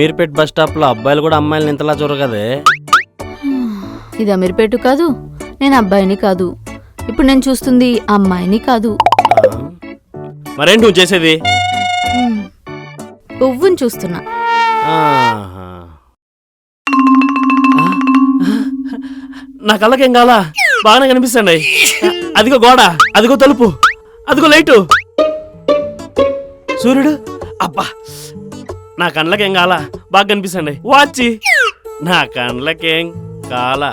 Ameerpet bus stop లో అబ్బాయిలు కూడా అమ్మాయిలను ఇంతలా చూడగదే. ఇది అమీర్పేట కాదు, నేను అబ్బాయిని కాదు. ఇప్పుడు నేను చూస్తుంది అమ్మాయిని కాదు. మరేంటి నువ్వు చేసేది? పువ్వుని చూస్తున్నా. ఆహా. నా కళ్ళకేం కాలా, బాగానే కనిపిస్తాండి. అదిగో గోడ, అదిగో తలుపు, అదిగో లైటు, సూర్యుడు. అబ్బా, నా కండ్లకేం కాలా, బాగా కనిపిస్తాండి. వాచి, నా కండ్లకేం కాలా.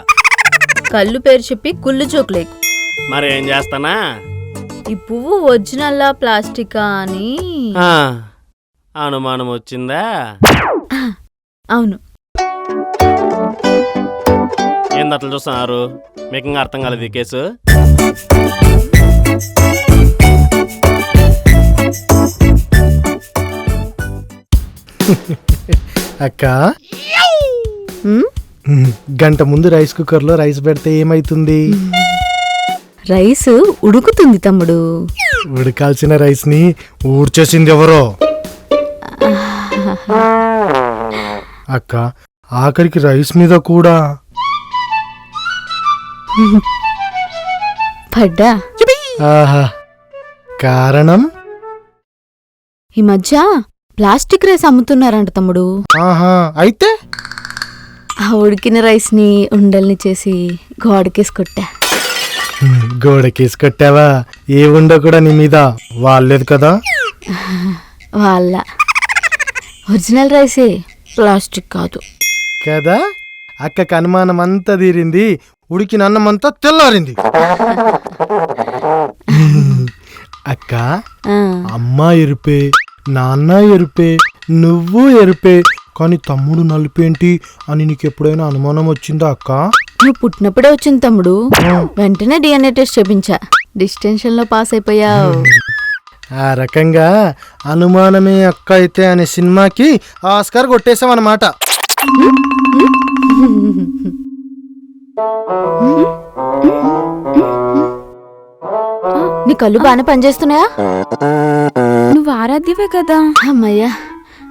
కళ్ళు పేరు చెప్పి కుళ్ళు చోకులేకు. మరి ఏం చేస్తానా? ఈ పువ్వు ఒరిజినల్లా ప్లాస్టికా అని అనుమానం వచ్చిందా? అవును. ఏంది అట్లా చూస్తున్నారు? మీకు ఇంకా అర్థం కాలేదు ఈ కేసు? అక్క, ఉమ్, గంట ముందు రైస్ కుక్కర్ లో రైస్ పెడితే ఏమైతుంది? రైస్ ఉడుకుతుంది తమ్ముడు. ఉడకాల్సిన రైస్ ని ఊడ్చేసింది ఎవరో? అక్క, ఆఖరికి రైస్ మీద కూడా పడ్డా. ఆహా, కారణం? ఈ మధ్య ప్లాస్టిక్ రైస్ అమ్ముతున్నారంట తమ్ముడు. ఆహా, అయితే ఆ ఉడికిన రైస్ ని ఉండల్ని చేసి గోడకేసి కొట్టా. గోడకేసి కొట్టావా? ఏ ఉండ కూడా నీ మీద వాళ్ళలేదు కదా? వాళ్ళ ఒరిజినల్ రైసే, ప్లాస్టిక్ కాదు కదా. అక్కకి అనుమానం అంతా తీరింది, ఉడికిన అన్నం అంతా తెల్లారింది. అక్క, ఆ, అమ్మ ఎరుపే, నాన్న ఎరుపే, నువ్వు ఎరుపే, కానీ తమ్ముడు నలుపేంటి అని నీకు ఎప్పుడైనా అనుమానం వచ్చిందా అక్క? నువ్వు పుట్టినప్పుడే వచ్చింది తమ్ముడు. వెంటనే DNA టెస్ట్ చేపించా, డిస్టెన్షన్ లో పాస్ అయిపోయావు. ఆ రకంగా అనుమానమే అక్క అయితే అనే సినిమాకి ఆస్కార్ కొట్టేశాం అన్నమాట. నీ కళ్ళు బాగానే పనిచేస్తున్నాయా? నువ్వు ఆరాధ్యవే కదా. అమ్మయ్యా,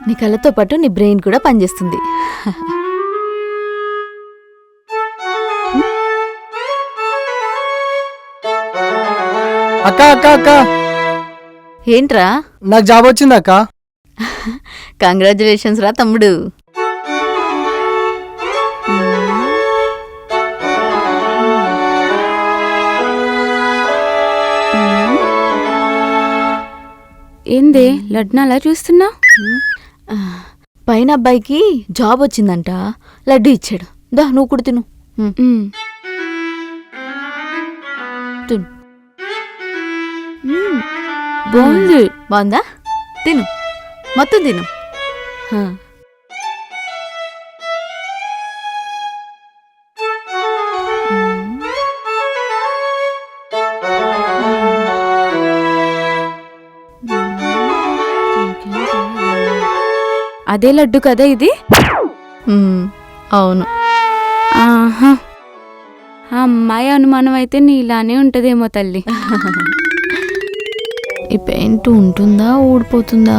నీ కళ్ళతో పాటు నీ బ్రెయిన్ కూడా పనిచేస్తుంది. అక్క అక్క అక్క, ఏంట్రా? నాకు జాబ్ వచ్చింది అక్క. కంగ్రాచులేషన్స్ రా తమ్ముడు. ఏందే లడ్డు అలా చూస్తున్నా? పైన అబ్బాయికి జాబ్ వచ్చిందంట, లడ్డు ఇచ్చాడు. దా నువ్వు కూడా తిను. తిను. బాగుంది. బాగుందా? తిను, మొత్తం తిను. అదే లడ్డు కదా ఇది? అవును. ఆహా, ఆ అమ్మాయి అనుమానం అయితే నీలానే ఉంటదేమో తల్లి. ఈ పెయింట్ ఉంటుందా, ఊడిపోతుందా?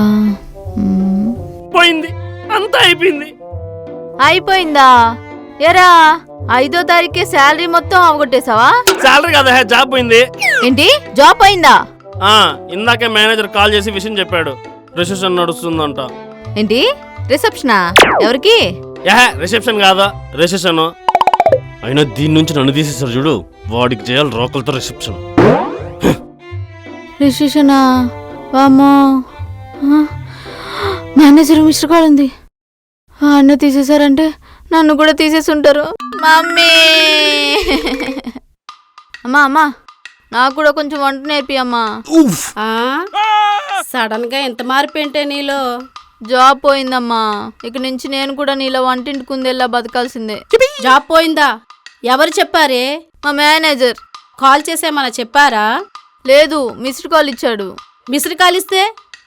పోయింది, అంతా అయిపోయింది. అయిపోయిందా? ఎరా 5వ తారీఖే శాలరీ మొత్తం అవగొట్టేశావా? శాలరీ కదా, జాబ్ పోయింది. ఏంటి, జాబ్ పోయిందా? ఇందాకే మేనేజర్ కాల్ చేసి విషయం చెప్పాడు, రిసెప్షన్ నడుస్తుందంట. ఏంటి, రిసెప్షనా? ఎవరికి? రిసెప్షన్ కాదా, రిసెప్షన్. అయినా దీని నుంచి నన్ను తీసేసారు చూడు, వాడికి చేయాలి రోకలతో రిసెప్షన్. రిసెప్షనా? వామ్మో, మేనేజర్ మిస్టర్ కాల్ ఉంది. అన్న తీసేశారంటే నన్ను కూడా తీసేసి ఉంటారు. మమ్మీ, అమ్మా అమ్మా, నాకు కూడా కొంచెం వంట నేర్పి అమ్మా. సడన్ గా ఎంత మార్పేంటే నీలో? జాబ్ పోయిందమ్మా, ఇక నుంచి నేను కూడా నీలో వంటింటి కుందేలా బతకాల్సిందే. జాబ్ పోయిందా? ఎవరు చెప్పారే? మా మేనేజర్. కాల్ చేసేమన్నా చెప్పారా? లేదు, మిస్డ్ కాల్ ఇచ్చాడు. మిస్డ్ కాల్ ఇస్తే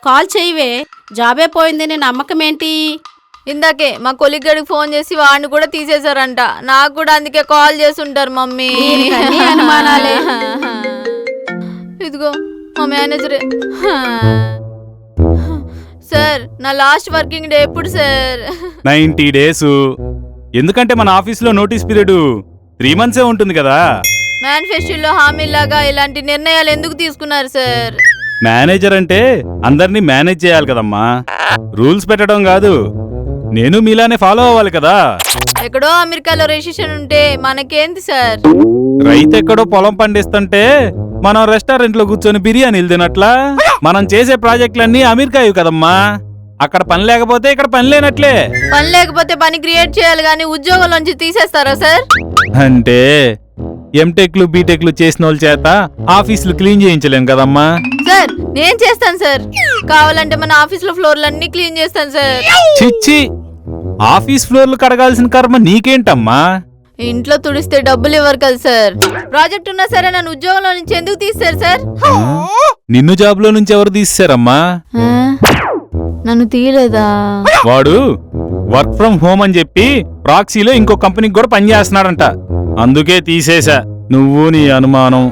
కాల్ చేయవే. జాబే పోయిందని నమ్మకం ఏంటి? ఇందాకే మా కొలీగ్ గడికి ఫోన్ చేసి వాడిని కూడా తీసేశారంట. నాకు కూడా అందుకే కాల్ చేసి ఉంటారు మమ్మీ. అనుమానాలే. ఇదిగో మా మేనేజరే. సార్ నా లాస్ట్ వర్కింగ్ డే ఎప్పుడు సార్? 90 డేస్. ఎందుకంటే మన ఆఫీస్లో నోటీస్ పీరియడ్ 3 months ఉంటుంది కదా. మేనిఫెస్టోలో హామీలాగా ఇలాంటి నిర్ణయాలు ఎందుకు తీసుకున్నారు సార్? మేనేజర్ అంటే అందరినీ మేనేజ్ చేయాలి కదమ్మా, రూల్స్ పెట్టడం కాదు. నేను మీలానే ఫాలో అవ్వాలి కదా. ఎక్కడో అమెరికాలో రెసిషన్ ఉంటే మనకేంది సార్? రైతు ఎక్కడో పొలం పండిస్తుంటే మనం రెస్టారెంట్ లో కూర్చొని బిర్యానీలు తినట్లా మనం చేసే ప్రాజెక్టులన్నీ అమెరికాయు కదమ్మా. అక్కడ పని లేకపోతే ఇక్కడ పని లేనట్లే. పని లేకపోతే పని క్రియేట్ చేయాలి కానీ ఉద్యోగంలోంచి తీసేస్తారా సార్? అంటే ఎంటెక్లు బీటెక్లు చేసిన వాళ్ళ చేత ఆఫీసులు క్లీన్ చేయించలేం కదమ్మా. సార్ నేను చేస్తాను సార్, కావాలంటే మన ఆఫీస్ లో ఫ్లోర్లన్నీ క్లీన్ చేస్తాను సార్. చిచ్చి, ఆఫీస్ ఫ్లోర్లు కడగాల్సిన కర్మ నీకేంటమ్మా? ఇంట్లో తుడిస్తే డబ్బులు ఇవ్వరు కదా సార్. ప్రాజెక్ట్ ఉన్నా సరే నన్ను ఉద్యోగంలో నుంచి ఎందుకు తీస్తారు సార్? నిన్ను జాబ్ లో నుంచి ఎవరు తీసేశారమ్మా? నన్ను తీయలేదా? వాడు వర్క్ ఫ్రం హోమ్ అని చెప్పి ప్రాక్సీలో ఇంకో కంపెనీకి కూడా పనిచేస్తున్నాడంట, అందుకే తీసేశా. నువ్వు నీ అనుమానం.